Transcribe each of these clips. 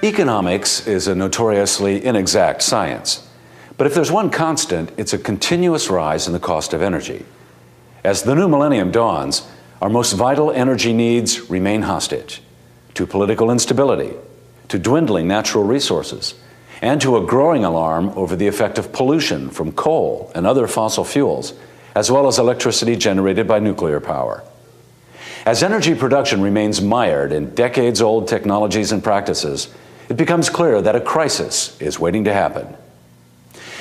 Economics is a notoriously inexact science, but if there's one constant, it's a continuous rise in the cost of energy. As the new millennium dawns, our most vital energy needs remain hostage to political instability, to dwindling natural resources, and to a growing alarm over the effect of pollution from coal and other fossil fuels, as well as electricity generated by nuclear power. As energy production remains mired in decades-old technologies and practices, it becomes clear that a crisis is waiting to happen.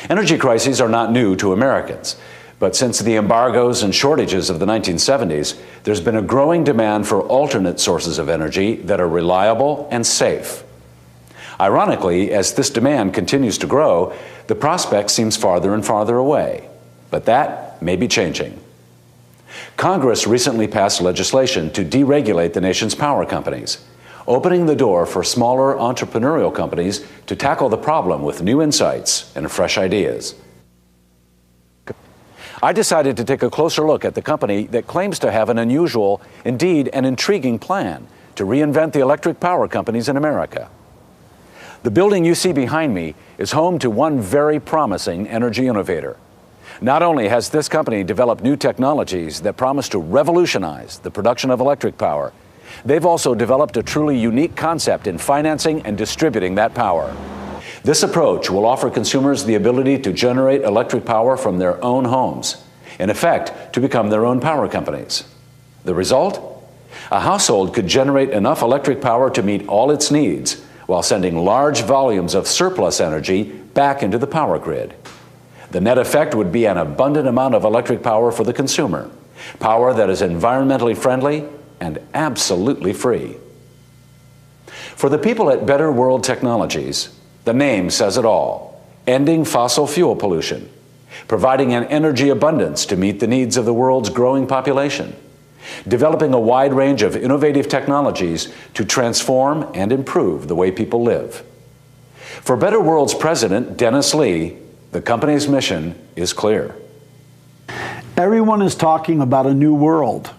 Energy crises are not new to Americans, but since the embargoes and shortages of the 1970s, there's been a growing demand for alternate sources of energy that are reliable and safe. Ironically, as this demand continues to grow, the prospect seems farther and farther away, but that may be changing. Congress recently passed legislation to deregulate the nation's power companies, opening the door for smaller entrepreneurial companies to tackle the problem with new insights and fresh ideas. I decided to take a closer look at the company that claims to have an unusual, indeed an intriguing plan to reinvent the electric power companies in America. The building you see behind me is home to one very promising energy innovator. Not only has this company developed new technologies that promise to revolutionize the production of electric power, they've also developed a truly unique concept in financing and distributing that power. This approach will offer consumers the ability to generate electric power from their own homes, in effect, to become their own power companies. The result? A household could generate enough electric power to meet all its needs while sending large volumes of surplus energy back into the power grid. The net effect would be an abundant amount of electric power for the consumer, power that is environmentally friendly and absolutely free. For the people at Better World Technologies, the name says it all: ending fossil fuel pollution, providing an energy abundance to meet the needs of the world's growing population, developing a wide range of innovative technologies to transform and improve the way people live. For Better World's president, Dennis Lee, the company's mission is clear. Everyone is talking about a new world.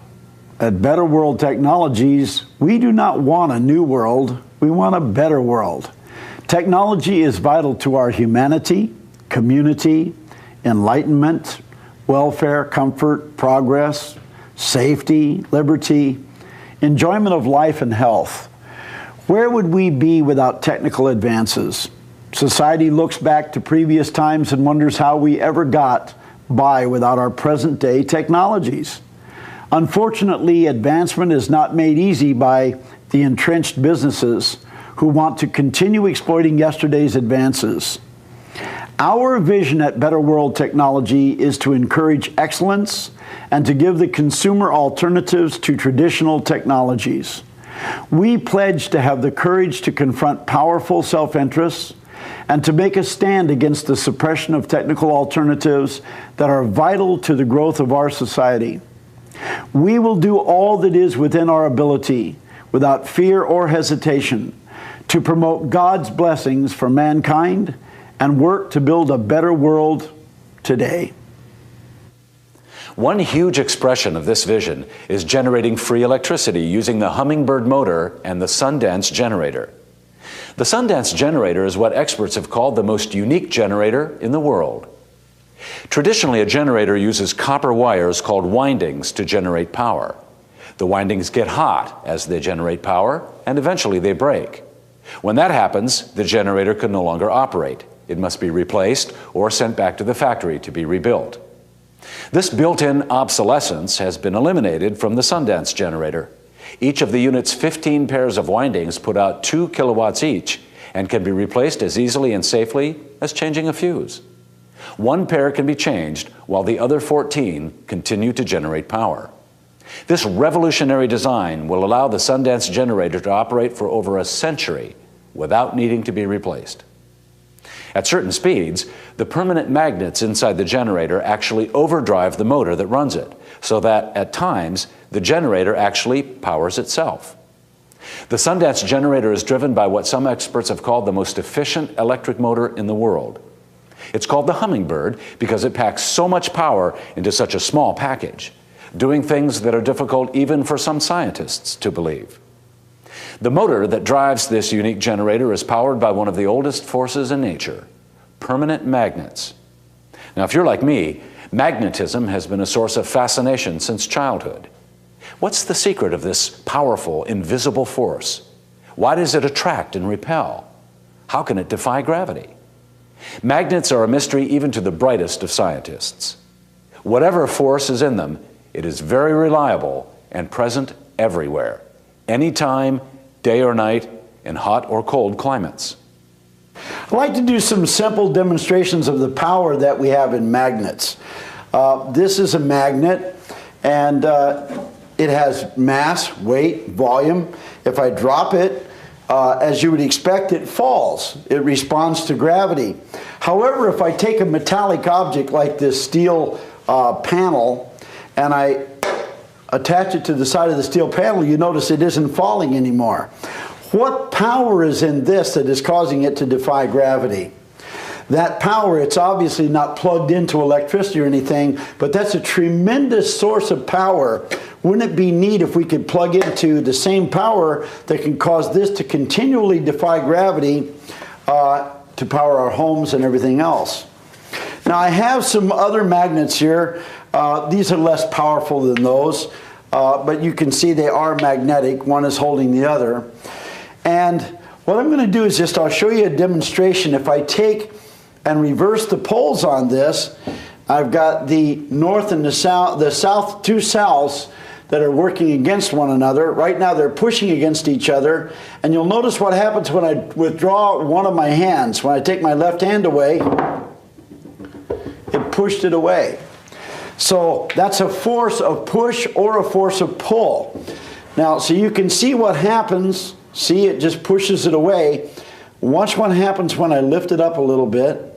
At Better World Technologies, we do not want a new world, we want a better world. Technology is vital to our humanity, community, enlightenment, welfare, comfort, progress, safety, liberty, enjoyment of life and health. Where would we be without technical advances? Society looks back to previous times and wonders how we ever got by without our present-day technologies. Unfortunately, advancement is not made easy by the entrenched businesses who want to continue exploiting yesterday's advances. Our vision at Better World Technology is to encourage excellence and to give the consumer alternatives to traditional technologies. We pledge to have the courage to confront powerful self-interests and to make a stand against the suppression of technical alternatives that are vital to the growth of our society. We will do all that is within our ability, without fear or hesitation, to promote God's blessings for mankind and work to build a better world today. One huge expression of this vision is generating free electricity using the Hummingbird motor and the Sundance generator. The Sundance generator is what experts have called the most unique generator in the world. Traditionally, a generator uses copper wires called windings to generate power. The windings get hot as they generate power, and eventually they break. When that happens, the generator can no longer operate. It must be replaced or sent back to the factory to be rebuilt. This built-in obsolescence has been eliminated from the Sundance generator. Each of the unit's 15 pairs of windings put out 2 kilowatts each and can be replaced as easily and safely as changing a fuse. One pair can be changed while the other 14 continue to generate power. This revolutionary design will allow the Sundance generator to operate for over a century without needing to be replaced. At certain speeds, the permanent magnets inside the generator actually overdrive the motor that runs it, so that at times the generator actually powers itself. The Sundance generator is driven by what some experts have called the most efficient electric motor in the world. It's called the Hummingbird because it packs so much power into such a small package, doing things that are difficult even for some scientists to believe. The motor that drives this unique generator is powered by one of the oldest forces in nature, permanent magnets. Now, if you're like me, magnetism has been a source of fascination since childhood. What's the secret of this powerful, invisible force? Why does it attract and repel? How can it defy gravity? Magnets are a mystery even to the brightest of scientists. Whatever force is in them, it is very reliable and present everywhere, anytime, day or night, in hot or cold climates. I'd like to do some simple demonstrations of the power that we have in magnets. This is a magnet, and it has mass, weight, volume. If I drop it, as you would expect, it falls. It responds to gravity. However, if I take a metallic object like this steel panel and I attach it to the side of the steel panel, you notice it isn't falling anymore. What power is in this that is causing it to defy gravity? That power, it's obviously not plugged into electricity or anything, but that's a tremendous source of power. Wouldn't it be neat if we could plug into the same power that can cause this to continually defy gravity to power our homes and everything else? Now, I have some other magnets here. These are less powerful than those, but you can see they are magnetic. One is holding the other. And what I'm going to do is I'll show you a demonstration. If I take and reverse the poles on this, I've got the north and the south, two souths that are working against one another. Right now they're pushing against each other, and you'll notice what happens when I withdraw one of my hands. When I take my left hand away, it pushed it away. So that's a force of push or a force of pull. Now, so you can see what happens. See, it just pushes it away. Watch what happens when I lift it up a little bit.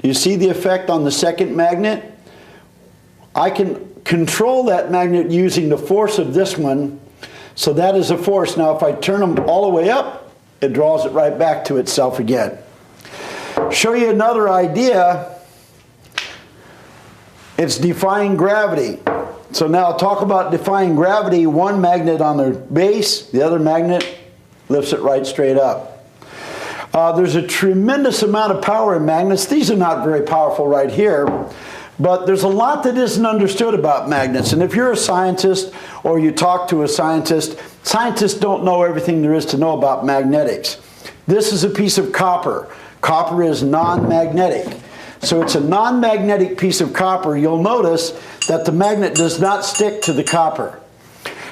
Do you see the effect on the second magnet? I can control that magnet using the force of this one. So that is a force. Now, if I turn them all the way up, it draws it right back to itself again. Show you another idea. It's defying gravity. So now talk about defying gravity. One magnet on the base, the other magnet lifts it right straight up. There's a tremendous amount of power in magnets. These are not very powerful right here, but there's a lot that isn't understood about magnets. And if you're a scientist or you talk to a scientist, scientists don't know everything there is to know about magnetics. This is a piece of copper. Copper is non-magnetic. So it's a non-magnetic piece of copper. You'll notice that the magnet does not stick to the copper.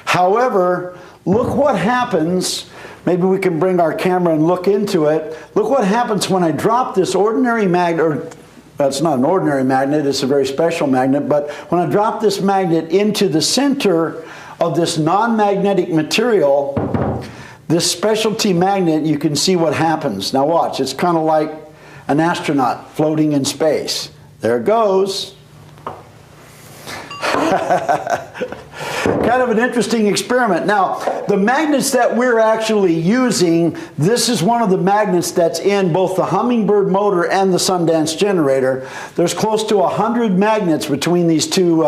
However, look what happens. Maybe we can bring our camera and look into it. Look what happens when I drop this ordinary magnet, or that's not an ordinary magnet, it's a very special magnet, but when I drop this magnet into the center of this non-magnetic material, this specialty magnet, you can see what happens. Now watch, it's kind of like an astronaut floating in space. There it goes. Kind of an interesting experiment. Now, the magnets that we're actually using, this is one of the magnets that's in both the Hummingbird motor and the Sundance generator. There's close to 100 magnets between these two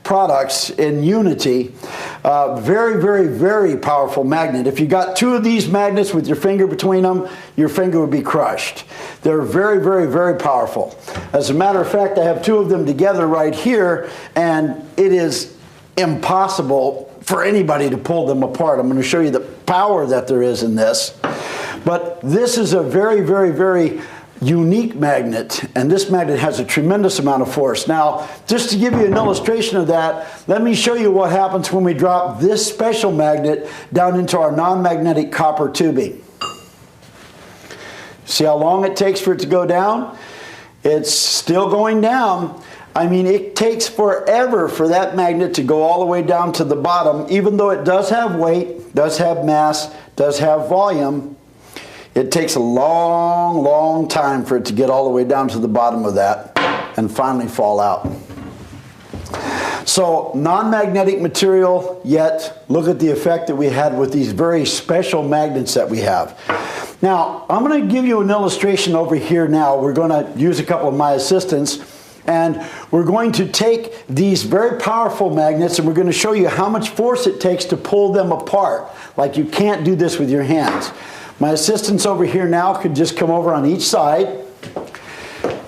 products in unity. Very, very, very powerful magnet. If you got two of these magnets with your finger between them, your finger would be crushed. They're very, very, very powerful. As a matter of fact, I have two of them together right here, and it is impossible for anybody to pull them apart. I'm going to show you the power that there is in this. But this is a very, very, very unique magnet, and this magnet has a tremendous amount of force. Now, just to give you an illustration of that, let me show you what happens when we drop this special magnet down into our non-magnetic copper tubing. See how long it takes for it to go down? It's still going down. I mean, it takes forever for that magnet to go all the way down to the bottom, even though it does have weight, does have mass, does have volume. It takes a long, long time for it to get all the way down to the bottom of that and finally fall out. So, non-magnetic material, yet look at the effect that we had with these very special magnets that we have. Now, I'm going to give you an illustration over here now. We're going to use a couple of my assistants. And we're going to take these very powerful magnets and we're going to show you how much force it takes to pull them apart. Like you can't do this with your hands. My assistants over here now could just come over on each side.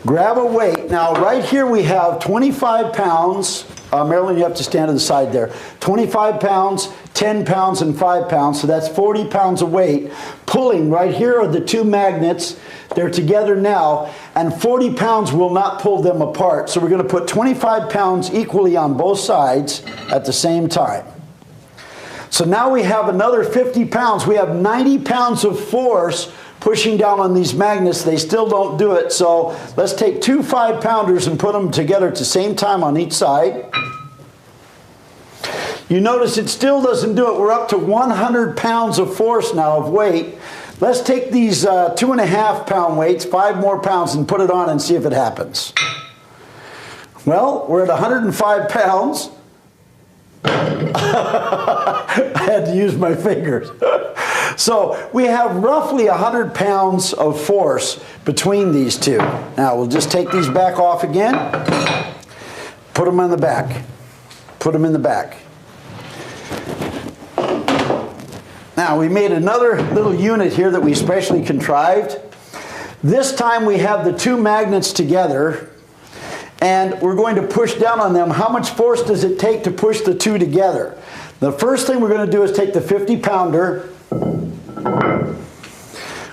Grab a weight. Now right here we have 25 pounds. Marilyn, you have to stand to the side there. 25 pounds, 10 pounds, and 5 pounds. So that's 40 pounds of weight. Pulling, right here are the two magnets. They're together now, and 40 pounds will not pull them apart. So we're going to put 25 pounds equally on both sides at the same time. So now we have another 50 pounds. We have 90 pounds of force pushing down on these magnets. They still don't do it. So let's take two 5-pounders and put them together at the same time on each side. You notice it still doesn't do it. We're up to 100 pounds of force now of weight. Let's take these 2.5-pound weights, 5 more pounds, and put it on and see if it happens. Well, we're at 105 pounds. I had to use my fingers. So we have roughly 100 pounds of force between these two. Now we'll just take these back off again. Put them on the back. Put them in the back. Now we made another little unit here that we specially contrived. This time we have the two magnets together and we're going to push down on them. How much force does it take to push the two together? The first thing we're going to do is take the 50-pounder.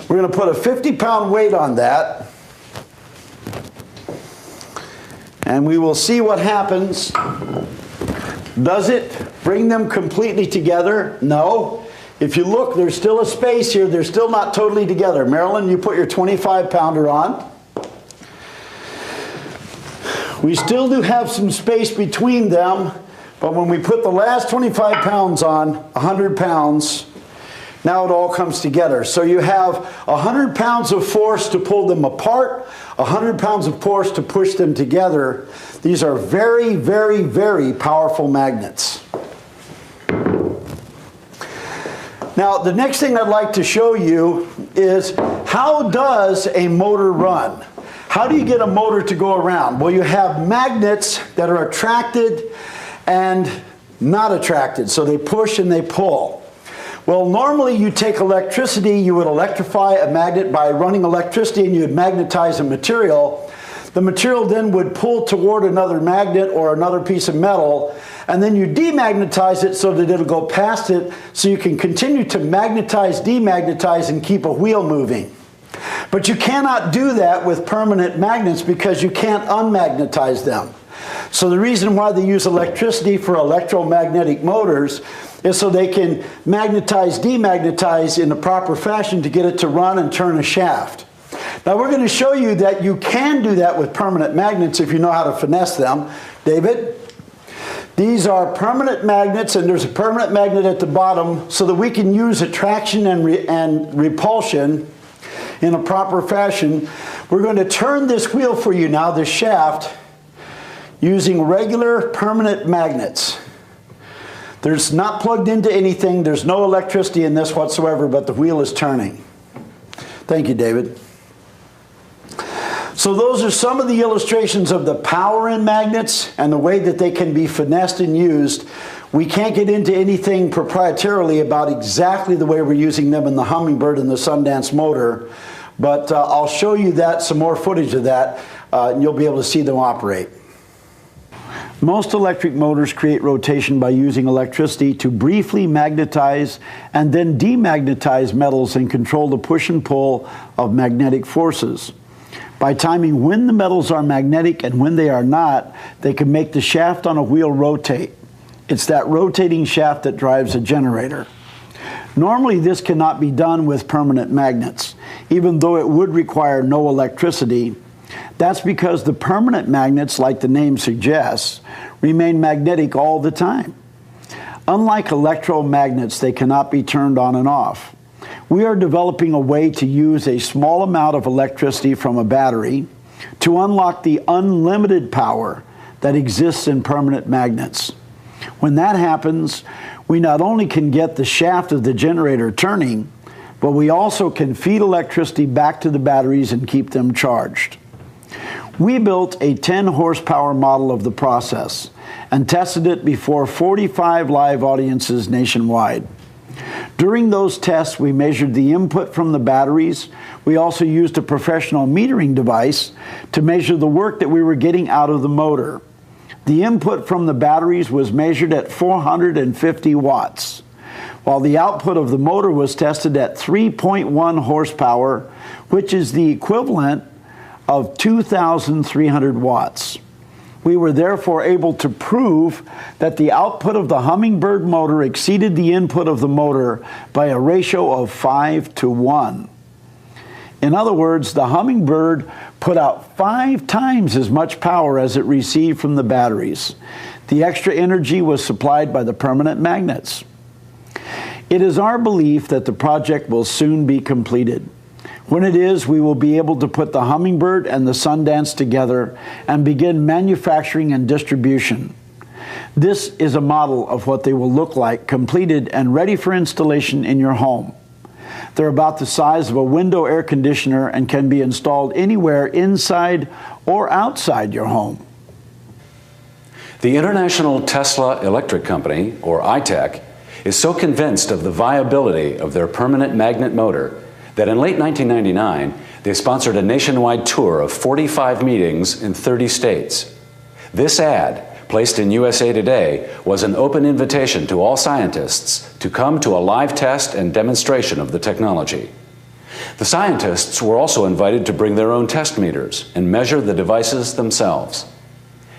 We're going to put a 50-pound weight on that. And we will see what happens. Does it bring them completely together? No. If you look, there's still a space here. They're still not totally together. Marilyn, you put your 25-pounder on. We still do have some space between them, but when we put the last 25 pounds on, 100 pounds, now it all comes together. So you have 100 pounds of force to pull them apart, 100 pounds of force to push them together. These are very, very, very powerful magnets. Now, the next thing I'd like to show you is how does a motor run? How do you get a motor to go around? Well, you have magnets that are attracted and not attracted. So they push and they pull. Well, normally you take electricity, you would electrify a magnet by running electricity and you would magnetize a material. The material then would pull toward another magnet or another piece of metal, and then you demagnetize it so that it'll go past it so you can continue to magnetize, demagnetize, and keep a wheel moving. But you cannot do that with permanent magnets because you can't unmagnetize them. So the reason why they use electricity for electromagnetic motors is so they can magnetize, demagnetize in the proper fashion to get it to run and turn a shaft. Now we're going to show you that you can do that with permanent magnets if you know how to finesse them. David? These are permanent magnets, and there's a permanent magnet at the bottom so that we can use attraction and repulsion in a proper fashion. We're going to turn this wheel for you now, this shaft, using regular permanent magnets. There's not plugged into anything. There's no electricity in this whatsoever, but the wheel is turning. Thank you, David. So those are some of the illustrations of the power in magnets and the way that they can be finessed and used. We can't get into anything proprietarily about exactly the way we're using them in the Hummingbird and the Sundance motor, but I'll show you that, some more footage of that, and you'll be able to see them operate. Most electric motors create rotation by using electricity to briefly magnetize and then demagnetize metals and control the push and pull of magnetic forces. By timing when the metals are magnetic and when they are not, they can make the shaft on a wheel rotate. It's that rotating shaft that drives a generator. Normally this cannot be done with permanent magnets, even though it would require no electricity. That's because the permanent magnets, like the name suggests, remain magnetic all the time. Unlike electromagnets, they cannot be turned on and off. We are developing a way to use a small amount of electricity from a battery to unlock the unlimited power that exists in permanent magnets. When that happens, we not only can get the shaft of the generator turning, but we also can feed electricity back to the batteries and keep them charged. We built a 10 horsepower model of the process and tested it before 45 live audiences nationwide. During those tests, we measured the input from the batteries. We also used a professional metering device to measure the work that we were getting out of the motor. The input from the batteries was measured at 450 watts, while the output of the motor was tested at 3.1 horsepower, which is the equivalent of 2,300 watts. We were therefore able to prove that the output of the Hummingbird motor exceeded the input of the motor by a ratio of 5-to-1. In other words, the Hummingbird put out 5 times as much power as it received from the batteries. The extra energy was supplied by the permanent magnets. It is our belief that the project will soon be completed. When it is, we will be able to put the Hummingbird and the Sundance together and begin manufacturing and distribution. This is a model of what they will look like, completed and ready for installation in your home. They're about the size of a window air conditioner and can be installed anywhere inside or outside your home. The International Tesla Electric Company, or ITEC, is so convinced of the viability of their permanent magnet motor that in late 1999, they sponsored a nationwide tour of 45 meetings in 30 states. This ad, placed in USA Today, was an open invitation to all scientists to come to a live test and demonstration of the technology. The scientists were also invited to bring their own test meters and measure the devices themselves.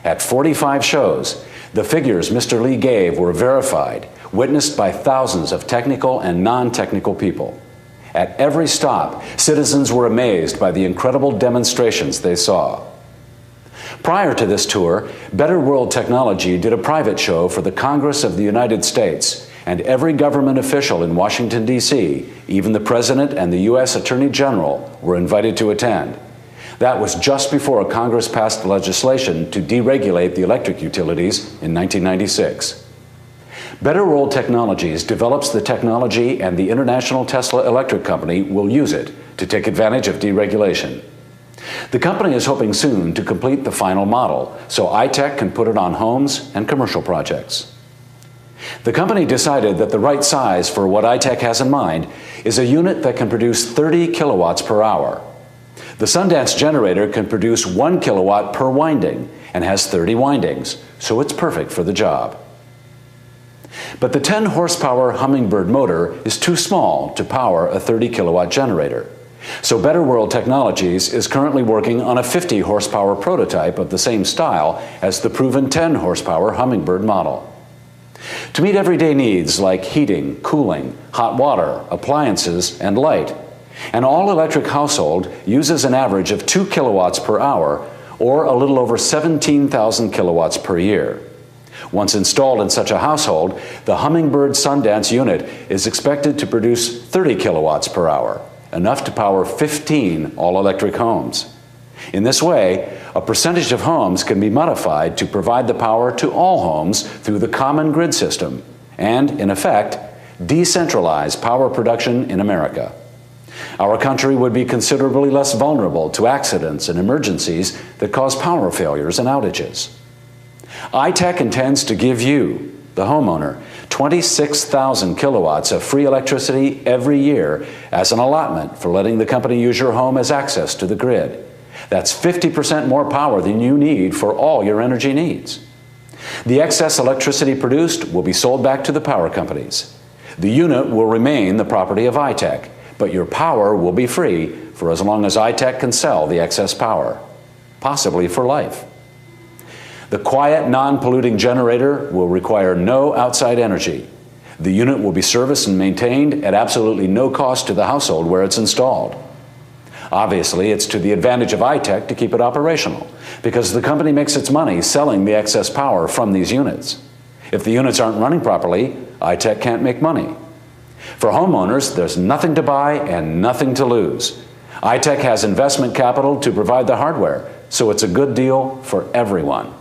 At 45 shows, the figures Mr. Lee gave were verified, witnessed by thousands of technical and non-technical people. At every stop, citizens were amazed by the incredible demonstrations they saw. Prior to this tour, Better World Technology did a private show for the Congress of the United States, and every government official in Washington, D.C., even the President and the U.S. Attorney General, were invited to attend. That was just before Congress passed legislation to deregulate the electric utilities in 1996. Better World Technologies develops the technology, and the International Tesla Electric Company will use it to take advantage of deregulation. The company is hoping soon to complete the final model so ITEC can put it on homes and commercial projects. The company decided that the right size for what ITEC has in mind is a unit that can produce 30 kilowatts per hour. The Sundance generator can produce 1 kilowatt per winding and has 30 windings, so it's perfect for the job. But the 10 horsepower Hummingbird motor is too small to power a 30 kilowatt generator. So Better World Technologies is currently working on a 50 horsepower prototype of the same style as the proven 10 horsepower Hummingbird model. To meet everyday needs like heating, cooling, hot water, appliances, and light, an all-electric household uses an average of 2 kilowatts per hour, or a little over 17,000 kilowatts per year. Once installed in such a household, the Hummingbird Sundance unit is expected to produce 30 kilowatts per hour, enough to power 15 all-electric homes. In this way, a percentage of homes can be modified to provide the power to all homes through the common grid system and, in effect, decentralize power production in America. Our country would be considerably less vulnerable to accidents and emergencies that cause power failures and outages. ITEC intends to give you, the homeowner, 26,000 kilowatts of free electricity every year as an allotment for letting the company use your home as access to the grid. That's 50% more power than you need for all your energy needs. The excess electricity produced will be sold back to the power companies. The unit will remain the property of ITEC, but your power will be free for as long as ITEC can sell the excess power, possibly for life. The quiet, non-polluting generator will require no outside energy. The unit will be serviced and maintained at absolutely no cost to the household where it's installed. Obviously, it's to the advantage of ITEC to keep it operational, because the company makes its money selling the excess power from these units. If the units aren't running properly, ITEC can't make money. For homeowners, there's nothing to buy and nothing to lose. ITEC has investment capital to provide the hardware, so it's a good deal for everyone.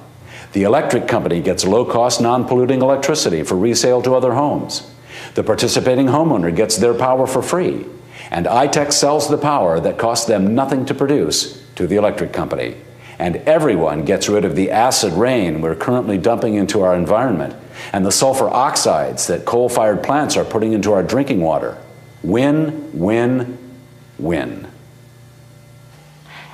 The electric company gets low-cost, non-polluting electricity for resale to other homes. The participating homeowner gets their power for free, and ITEC sells the power that costs them nothing to produce to the electric company. and everyone gets rid of the acid rain we're currently dumping into our environment and the sulfur oxides that coal-fired plants are putting into our drinking water. Win, win, win.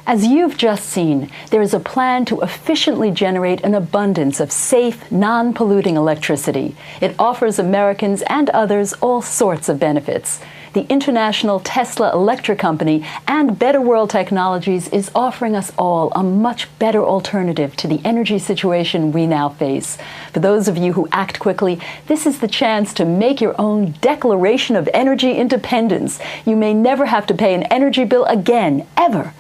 As you've just seen, there is a plan to efficiently generate an abundance of safe, non-polluting electricity. It offers Americans and others all sorts of benefits. The international Tesla Electric Company and Better World Technologies is offering us all a much better alternative to the energy situation we now face. For those of you who act quickly, this is the chance to make your own declaration of energy independence. You may never have to pay an energy bill again, ever.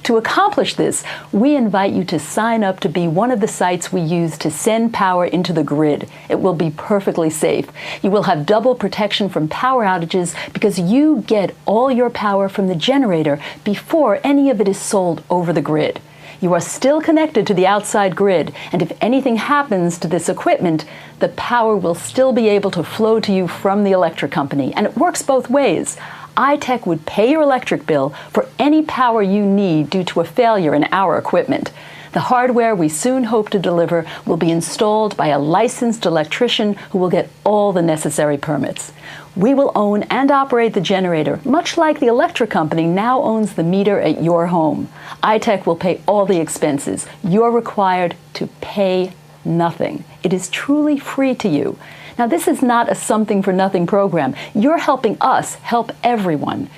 To accomplish this, we invite you to sign up to be one of the sites we use to send power into the grid. It will be perfectly safe. You will have double protection from power outages because you get all your power from the generator before any of it is sold over the grid. You are still connected to the outside grid, and if anything happens to this equipment, the power will still be able to flow to you from the electric company, and it works both ways. iTech would pay your electric bill for any power you need due to a failure in our equipment. The hardware we soon hope to deliver will be installed by a licensed electrician who will get all the necessary permits. We will own and operate the generator, much like the electric company now owns the meter at your home. iTech will pay all the expenses. You're required to pay nothing. It is truly free to you. Now, this is not a something-for-nothing program. You're helping us help everyone.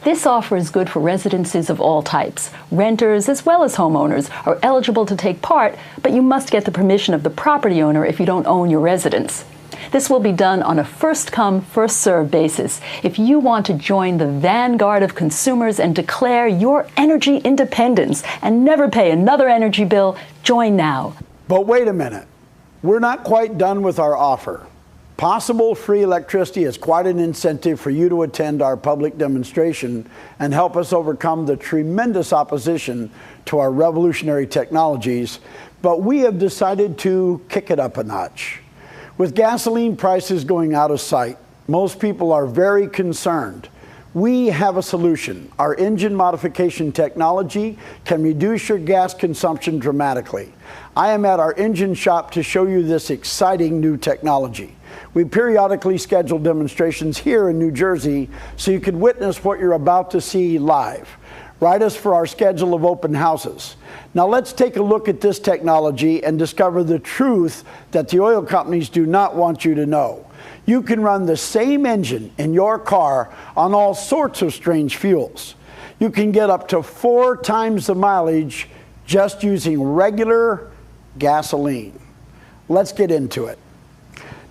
This offer is good for residences of all types. Renters as well as homeowners are eligible to take part, but you must get the permission of the property owner if you don't own your residence. This will be done on a first-come, first-served basis. If you want to join the vanguard of consumers and declare your energy independence and never pay another energy bill, join now. But wait a minute. We're not quite done with our offer. Possible free electricity is quite an incentive for you to attend our public demonstration and help us overcome the tremendous opposition to our revolutionary technologies, but we have decided to kick it up a notch. With gasoline prices going out of sight, most people are very concerned. We have a solution. Our engine modification technology can reduce your gas consumption dramatically. I am at our engine shop to show you this exciting new technology. We periodically schedule demonstrations here in New Jersey so you can witness what you're about to see live. Write us for our schedule of open houses. Now let's take a look at this technology and discover the truth that the oil companies do not want you to know. You can run the same engine in your car on all sorts of strange fuels. You can get up to 4 times the mileage just using regular gasoline. Let's get into it.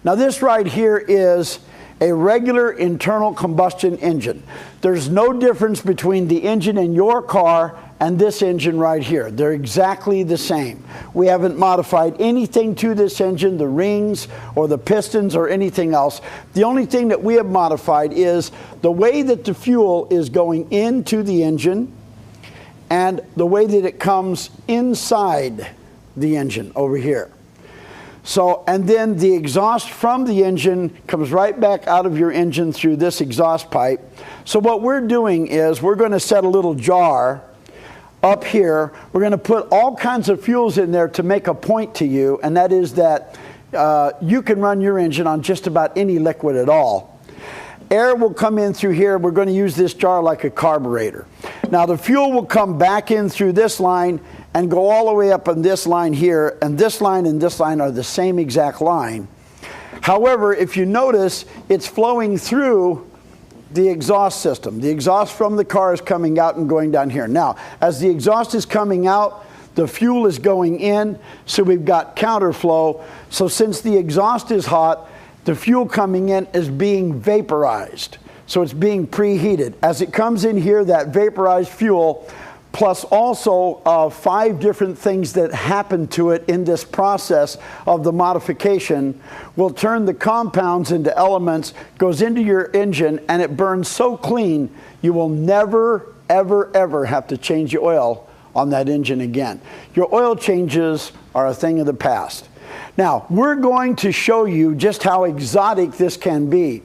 Now this right here is a regular internal combustion engine. There's no difference between the engine in your car and this engine right here. They're exactly the same. We haven't modified anything to this engine, the rings or the pistons or anything else. The only thing that we have modified is the way that the fuel is going into the engine and the way that it comes inside the engine over here. So, and then the exhaust from the engine comes right back out of your engine through this exhaust pipe. So what we're doing is we're going to set a little jar up here. We're going to put all kinds of fuels in there to make a point to you, and that is that you can run your engine on just about any liquid at all. Air will come in through here. We're going to use this jar like a carburetor. Now the fuel will come back in through this line and go all the way up on this line here, and this line and this line are the same exact line. However, if you notice, it's flowing through the exhaust system. The exhaust from the car is coming out and going down here. Now, as the exhaust is coming out, the fuel is going in, so we've got counterflow. So since the exhaust is hot, the fuel coming in is being vaporized. So it's being preheated. As it comes in here, that vaporized fuel, plus also 5 different things that happen to it in this process of the modification, will turn the compounds into elements, goes into your engine, and it burns so clean, you will never, ever, ever have to change your oil on that engine again. Your oil changes are a thing of the past. Now, we're going to show you just how exotic this can be,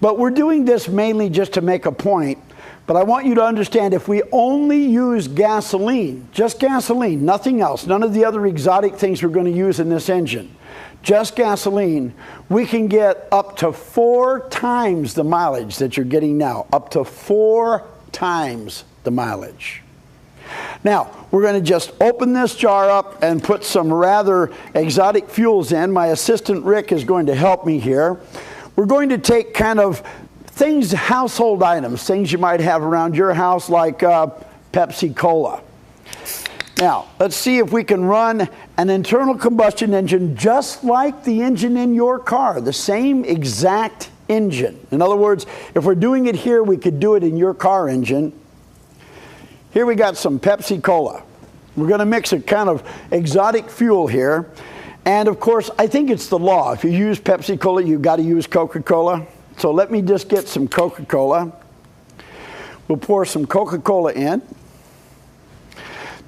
but we're doing this mainly just to make a point. But I want you to understand, if we only use gasoline, just gasoline, nothing else, none of the other exotic things we're going to use in this engine, just gasoline, we can get up to 4 times the mileage that you're getting now. Up to 4 times the mileage. Now, we're going to just open this jar up and put some rather exotic fuels in. My assistant Rick is going to help me here. We're going to take kind of things, household items, things you might have around your house, like Pepsi Cola. Now, let's see if we can run an internal combustion engine just like the engine in your car, the same exact engine. In other words, if we're doing it here, we could do it in your car engine. Here we got some Pepsi Cola. We're going to mix a kind of exotic fuel here. And of course, I think it's the law. If you use Pepsi Cola, you've got to use Coca-Cola. So let me just get some Coca-Cola. We'll pour some Coca-Cola in.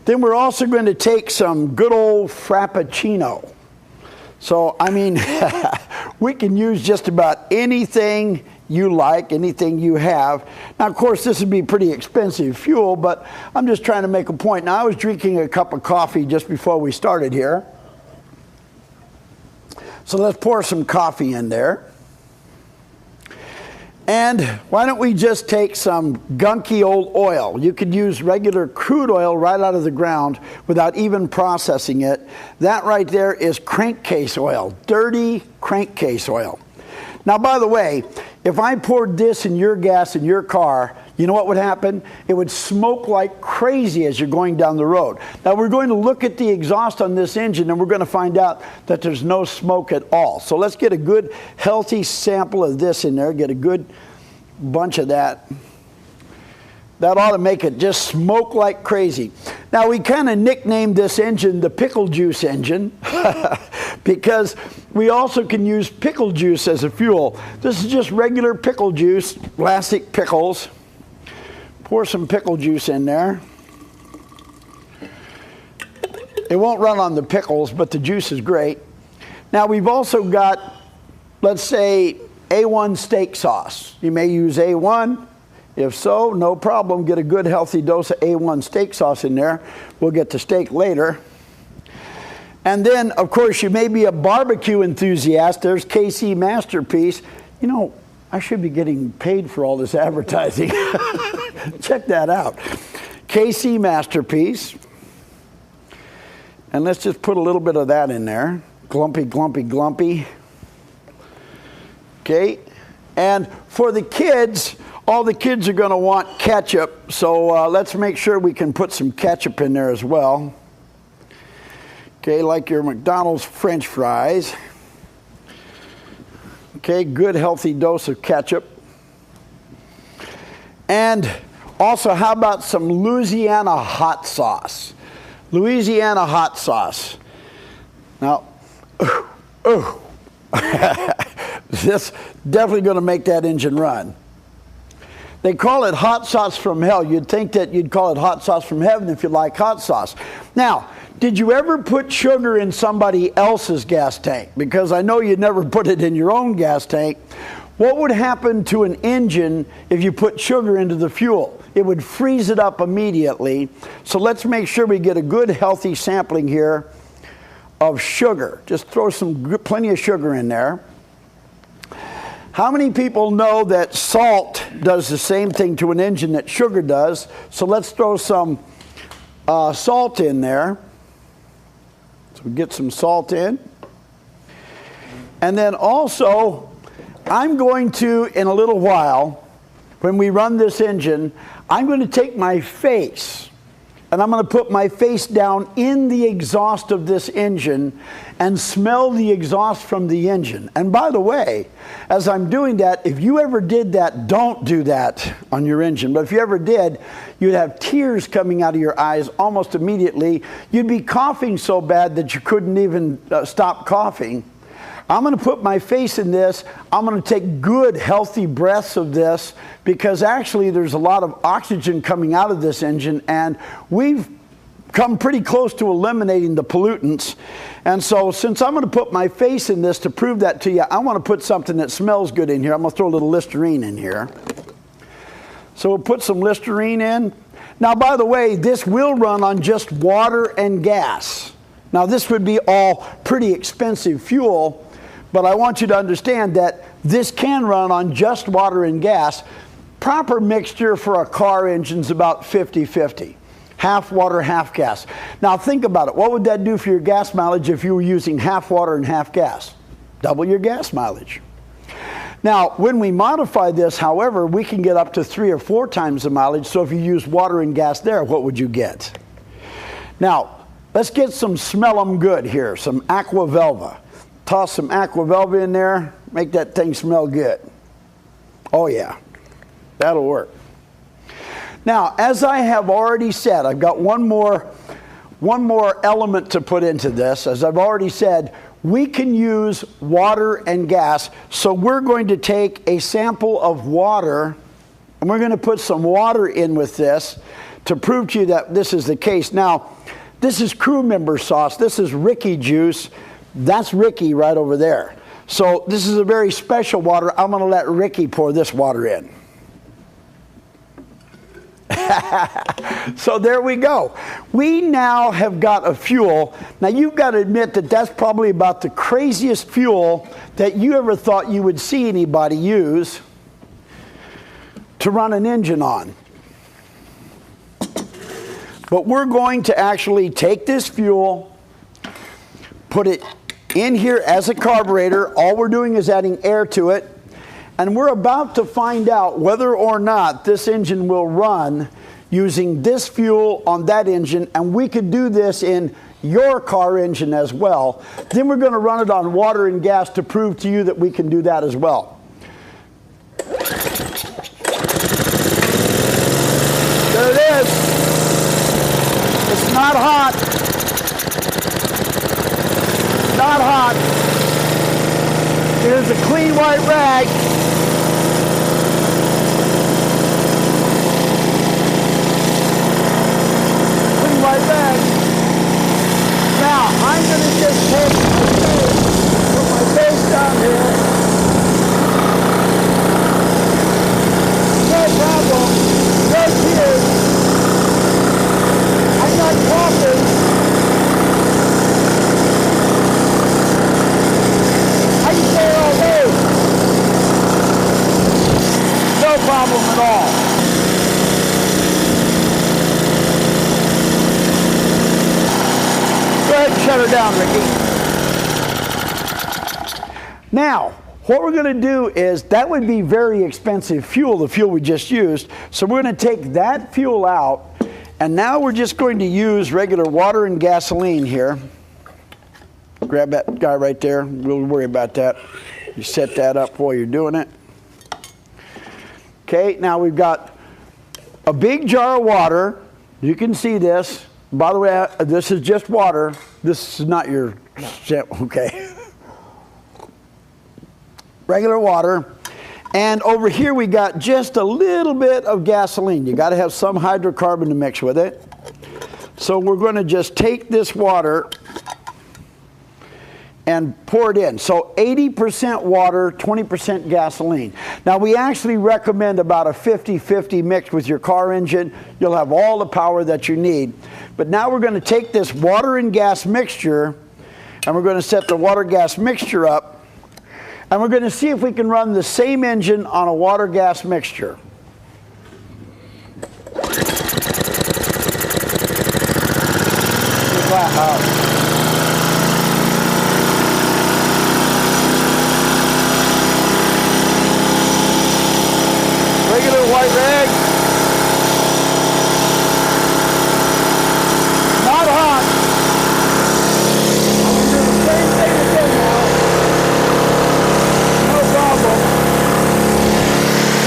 Then we're also going to take some good old Frappuccino. So, I mean, we can use just about anything you like, anything you have. Now, of course, this would be pretty expensive fuel, but I'm just trying to make a point. Now, I was drinking a cup of coffee just before we started here. So let's pour some coffee in there. And why don't we just take some gunky old oil? You could use regular crude oil right out of the ground without even processing it. That right there is crankcase oil, dirty crankcase oil. Now, by the way, if I poured this in your gas in your car, you know what would happen? It would smoke like crazy as you're going down the road. Now, we're going to look at the exhaust on this engine, and we're going to find out that there's no smoke at all. So let's get a good, healthy sample of this in there. Get a good bunch of that. That ought to make it just smoke like crazy. Now, we kind of nicknamed this engine the pickle juice engine because we also can use pickle juice as a fuel. This is just regular pickle juice, classic pickles. Pour some pickle juice in there. It won't run on the pickles, but the juice is great. Now, we've also got, let's say, A1 steak sauce. You may use A1. If so, no problem. Get a good healthy dose of A1 steak sauce in there. We'll get to steak later. And then, of course, you may be a barbecue enthusiast. There's KC Masterpiece. You know, I should be getting paid for all this advertising. Check that out. KC Masterpiece. And let's just put a little bit of that in there. Glumpy, glumpy, glumpy. Okay. And for the kids, all the kids are going to want ketchup, so let's make sure we can put some ketchup in there as well. Okay, like your McDonald's French fries. Okay, good healthy dose of ketchup. And also, how about some Louisiana hot sauce? Louisiana hot sauce. Now, this definitely going to make that engine run. They call it hot sauce from hell. You'd think that you'd call it hot sauce from heaven if you like hot sauce. Now, did you ever put sugar in somebody else's gas tank? Because I know you never put it in your own gas tank. What would happen to an engine if you put sugar into the fuel? It would freeze it up immediately. So let's make sure we get a good healthy sampling here of sugar. Just throw plenty of sugar in there. How many people know that salt does the same thing to an engine that sugar does? So let's throw some salt in there. So we get some salt in. And then also, I'm going to, in a little while, when we run this engine, I'm going to take my face and I'm going to put my face down in the exhaust of this engine and smell the exhaust from the engine. And by the way, as I'm doing that, if you ever did that, don't do that on your engine. But if you ever did, you'd have tears coming out of your eyes almost immediately. You'd be coughing so bad that you couldn't even stop coughing. I'm going to put my face in this. I'm going to take good, healthy breaths of this because actually there's a lot of oxygen coming out of this engine, and we've come pretty close to eliminating the pollutants. And so since I'm going to put my face in this to prove that to you, I want to put something that smells good in here. I'm going to throw a little Listerine in here. So we'll put some Listerine in. Now, by the way, this will run on just water and gas. Now, this would be all pretty expensive fuel, but I want you to understand that this can run on just water and gas. Proper mixture for a car engine is about 50-50. Half water, half gas. Now, think about it. What would that do for your gas mileage if you were using half water and half gas? Double your gas mileage. Now, when we modify this, however, we can get up to 3 or 4 times the mileage. So if you use water and gas there, what would you get? Now, let's get some smell 'em good here, some Aqua Velva. Toss some Aqua Velva in there, make that thing smell good. Oh yeah, that'll work. Now, as I have already said, I've got one more element to put into this. As I've already said, we can use water and gas. So we're going to take a sample of water, and we're going to put some water in with this to prove to you that this is the case. Now, this is crew member sauce. This is Ricky juice. That's Ricky right over there. So this is a very special water. I'm going to let Ricky pour this water in. So there we go. We now have got a fuel. Now you've got to admit that that's probably about the craziest fuel that you ever thought you would see anybody use to run an engine on. But we're going to actually take this fuel, put it in here as a carburetor. All we're doing is adding air to it. And we're about to find out whether or not this engine will run using this fuel on that engine, and we could do this in your car engine as well. Then we're going to run it on water and gas to prove to you that we can do that as well. There it is. It's not hot. Not hot. Here's a clean white rag. White rag. Now, I'm going to just take my face, put my face down here. No problem. No tears. I'm not coughing. I can stay all day. No problem at all. Go ahead and shut her down, Ricky. Now, what we're going to do is, that would be very expensive fuel, the fuel we just used. So we're going to take that fuel out, and now we're just going to use regular water and gasoline here. Grab that guy right there. We'll worry about that. You set that up while you're doing it. Okay, now we've got a big jar of water. You can see this. By the way, this is just water. This is not your, okay. Regular water. And over here we got just a little bit of gasoline. You got to have some hydrocarbon to mix with it. So we're going to just take this water and pour it in. So 80% water, 20% gasoline. Now we actually recommend about a 50-50 mix with your car engine. You'll have all the power that you need. But now we're going to take this water and gas mixture, and we're going to set the water gas mixture up, and we're going to see if we can run the same engine on a water gas mixture. Regular white rag. Not hot. I'm going to do the same thing again now.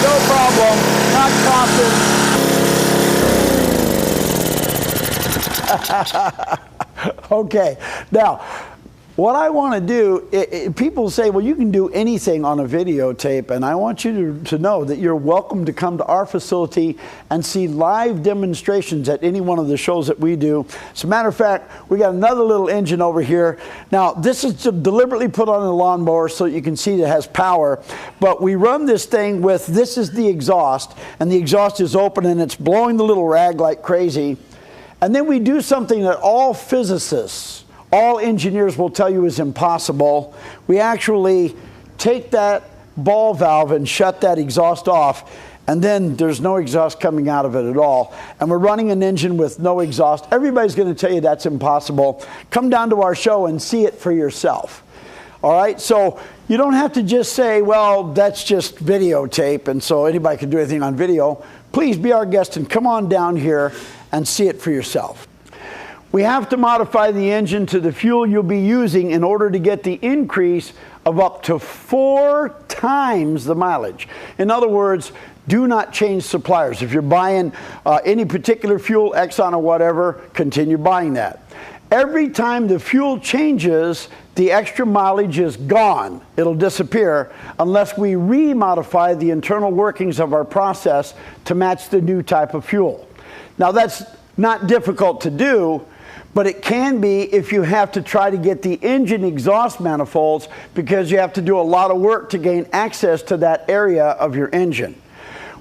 No problem. Not coughing. Okay. Now, What I want to do, people say, well, you can do anything on a videotape, and I want you to know that you're welcome to come to our facility and see live demonstrations at any one of the shows that we do. As a matter of fact, we got another little engine over here. Now, this is deliberately put on a lawnmower so you can see that it has power, but we run this thing with, this is the exhaust, and the exhaust is open and it's blowing the little rag like crazy. And then we do something that all physicists, all engineers will tell you is impossible. We actually take that ball valve and shut that exhaust off, and then there's no exhaust coming out of it at all. And we're running an engine with no exhaust. Everybody's going to tell you that's impossible. Come down to our show and see it for yourself. All right, so you don't have to just say, well, that's just videotape, and so anybody can do anything on video. Please be our guest and come on down here and see it for yourself. We have to modify the engine to the fuel you'll be using in order to get the increase of up to 4 times the mileage. In other words, do not change suppliers. If you're buying any particular fuel, Exxon or whatever, continue buying that. Every time the fuel changes, the extra mileage is gone. It'll disappear unless we re-modify the internal workings of our process to match the new type of fuel. Now, that's not difficult to do, but it can be if you have to try to get the engine exhaust manifolds, because you have to do a lot of work to gain access to that area of your engine.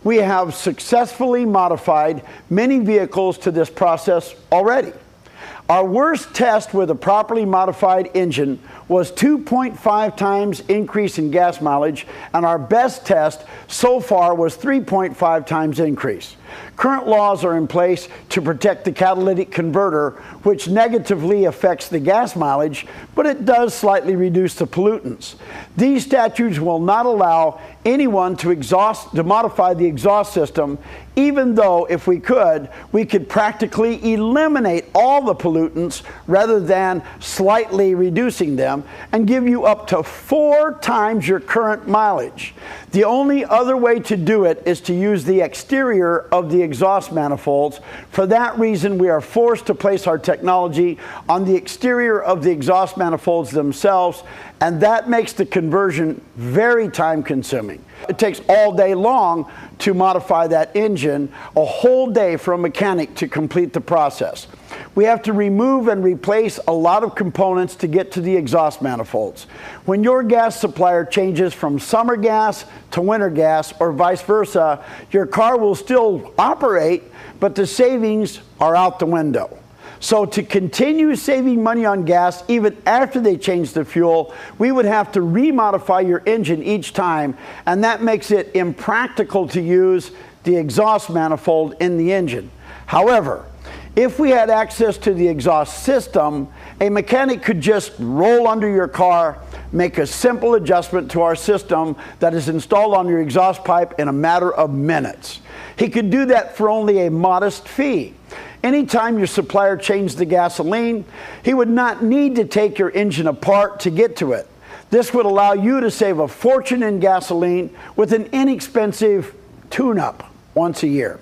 We have successfully modified many vehicles to this process already. Our worst test with a properly modified engine was 2.5 times increase in gas mileage, and our best test so far was 3.5 times increase. Current laws are in place to protect the catalytic converter, which negatively affects the gas mileage, but it does slightly reduce the pollutants. These statutes will not allow anyone to modify the exhaust system, even though if we could practically eliminate all the pollutants rather than slightly reducing them and give you up to 4 times your current mileage. The only other way to do it is to use the exterior of the exhaust manifolds. For that reason, we are forced to place our technology on the exterior of the exhaust manifolds themselves, and that makes the conversion very time consuming. It takes all day long to modify that engine, a whole day for a mechanic to complete the process. We have to remove and replace a lot of components to get to the exhaust manifolds. When your gas supplier changes from summer gas to winter gas or vice versa, your car will still operate, but the savings are out the window. So to continue saving money on gas, even after they change the fuel, we would have to remodify your engine each time, and that makes it impractical to use the exhaust manifold in the engine. However, if we had access to the exhaust system, a mechanic could just roll under your car, make a simple adjustment to our system that is installed on your exhaust pipe in a matter of minutes. He could do that for only a modest fee. Anytime your supplier changed the gasoline, he would not need to take your engine apart to get to it. This would allow you to save a fortune in gasoline with an inexpensive tune-up once a year.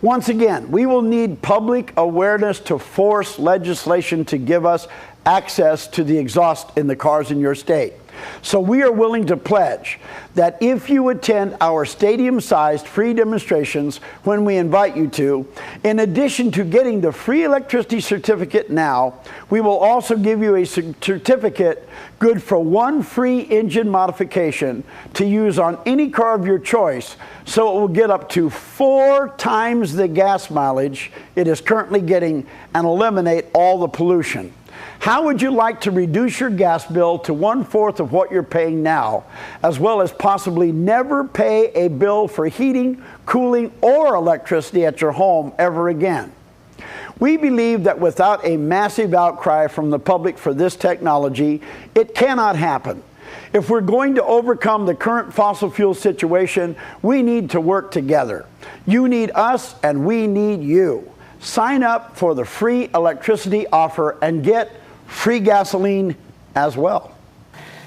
Once again, we will need public awareness to force legislation to give us access to the exhaust in the cars in your state. So we are willing to pledge that if you attend our stadium-sized free demonstrations when we invite you to, in addition to getting the free electricity certificate now, we will also give you a certificate good for 1 free engine modification to use on any car of your choice, so it will get up to 4 times the gas mileage it is currently getting and eliminate all the pollution. How would you like to reduce your gas bill to 1/4 of what you're paying now, as well as possibly never pay a bill for heating, cooling, or electricity at your home ever again? We believe that without a massive outcry from the public for this technology, it cannot happen. If we're going to overcome the current fossil fuel situation, we need to work together. You need us, and we need you. Sign up for the free electricity offer and get free gasoline as well.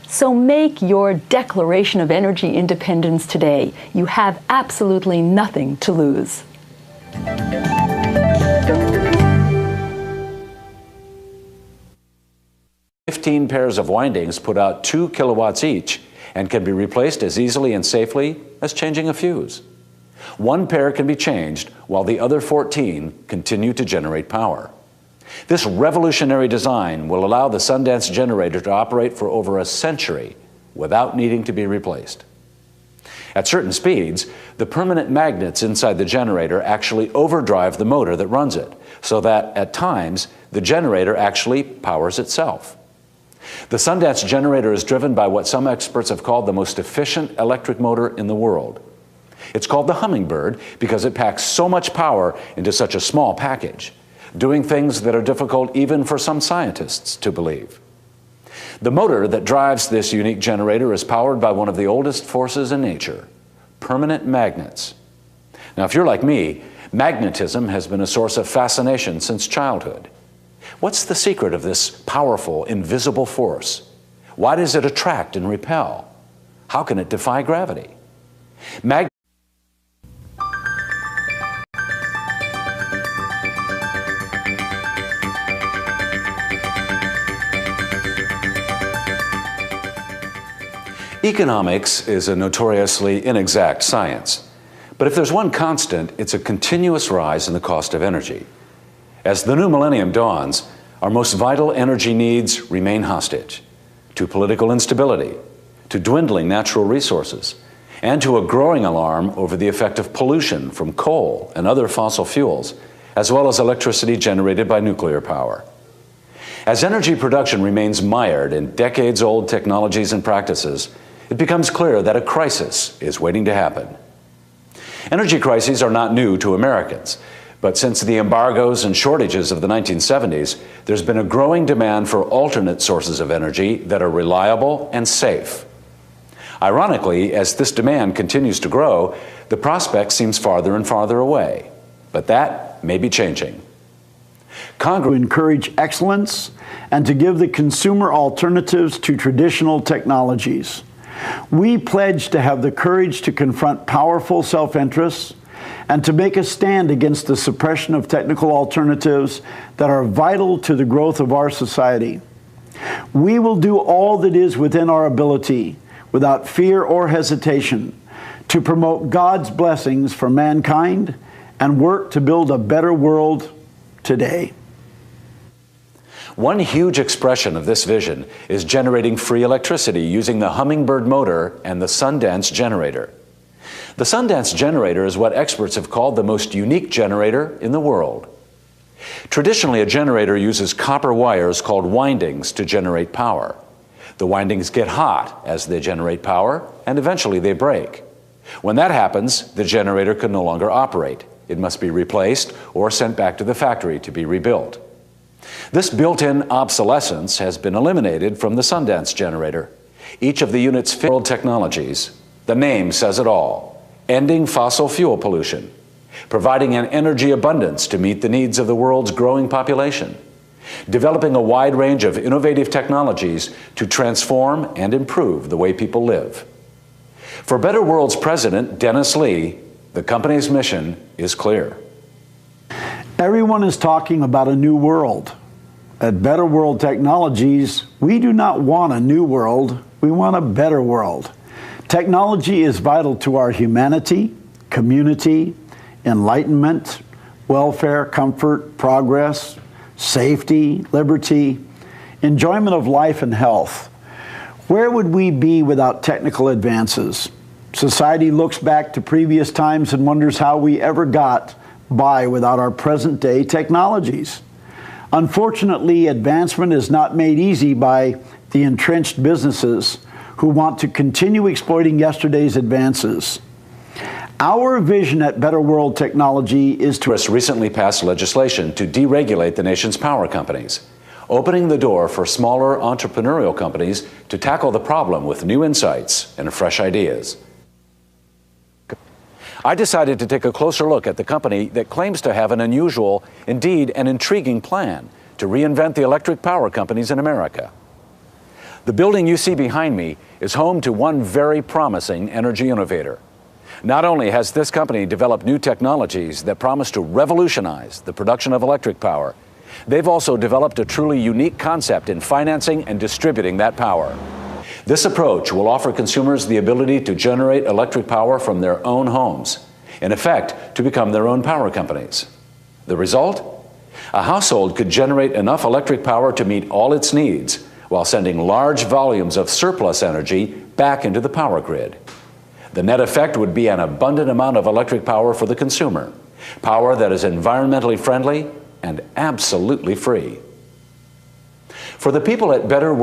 So make your declaration of energy independence today. You have absolutely nothing to lose. 15 pairs of windings put out 2 kilowatts each and can be replaced as easily and safely as changing a fuse. One pair can be changed while the other 14 continue to generate power. This revolutionary design will allow the Sundance generator to operate for over a century without needing to be replaced. At certain speeds, the permanent magnets inside the generator actually overdrive the motor that runs it, so that at times the generator actually powers itself. The Sundance generator is driven by what some experts have called the most efficient electric motor in the world. It's called the Hummingbird because it packs so much power into such a small package, doing things that are difficult even for some scientists to believe. The motor that drives this unique generator is powered by one of the oldest forces in nature, permanent magnets. Now, if you're like me, magnetism has been a source of fascination since childhood. What's the secret of this powerful, invisible force? Why does it attract and repel? How can it defy gravity? Economics is a notoriously inexact science, but if there's one constant, it's a continuous rise in the cost of energy. As the new millennium dawns, our most vital energy needs remain hostage to political instability, to dwindling natural resources, and to a growing alarm over the effect of pollution from coal and other fossil fuels, as well as electricity generated by nuclear power. As energy production remains mired in decades-old technologies and practices, it becomes clear that a crisis is waiting to happen. Energy crises are not new to Americans, but since the embargoes and shortages of the 1970s, there's been a growing demand for alternate sources of energy that are reliable and safe. Ironically, as this demand continues to grow, the prospect seems farther and farther away, but that may be changing. Congress to encourage excellence and to give the consumer alternatives to traditional technologies. We pledge to have the courage to confront powerful self-interests and to make a stand against the suppression of technical alternatives that are vital to the growth of our society. We will do all that is within our ability, without fear or hesitation, to promote God's blessings for mankind and work to build a better world today. One huge expression of this vision is generating free electricity using the Hummingbird motor and the Sundance generator. The Sundance generator is what experts have called the most unique generator in the world. Traditionally, a generator uses copper wires called windings to generate power. The windings get hot as they generate power, and eventually they break. When that happens, the generator can no longer operate. It must be replaced or sent back to the factory to be rebuilt. This built-in obsolescence has been eliminated from the Sundance generator. Each of the unit's world technologies, the name says it all, ending fossil fuel pollution, providing an energy abundance to meet the needs of the world's growing population, developing a wide range of innovative technologies to transform and improve the way people live. For Better World's president, Dennis Lee, the company's mission is clear. Everyone is talking about a new world. At Better World Technologies, we do not want a new world, we want a better world. Technology is vital to our humanity, community, enlightenment, welfare, comfort, progress, safety, liberty, enjoyment of life and health. Where would we be without technical advances? Society looks back to previous times and wonders how we ever got by without our present-day technologies. Unfortunately, advancement is not made easy by the entrenched businesses who want to continue exploiting yesterday's advances. Our vision at Better World Technology is to recently passed legislation to deregulate the nation's power companies, opening the door for smaller entrepreneurial companies to tackle the problem with new insights and fresh ideas. I decided to take a closer look at the company that claims to have an unusual, indeed an intriguing plan to reinvent the electric power companies in America. The building you see behind me is home to one very promising energy innovator. Not only has this company developed new technologies that promise to revolutionize the production of electric power, They've also developed a truly unique concept in financing and distributing that power. This approach will offer consumers the ability to generate electric power from their own homes, in effect, to become their own power companies. The result? A household could generate enough electric power to meet all its needs while sending large volumes of surplus energy back into the power grid. The net effect would be an abundant amount of electric power for the consumer, power that is environmentally friendly and absolutely free. For the people at Better World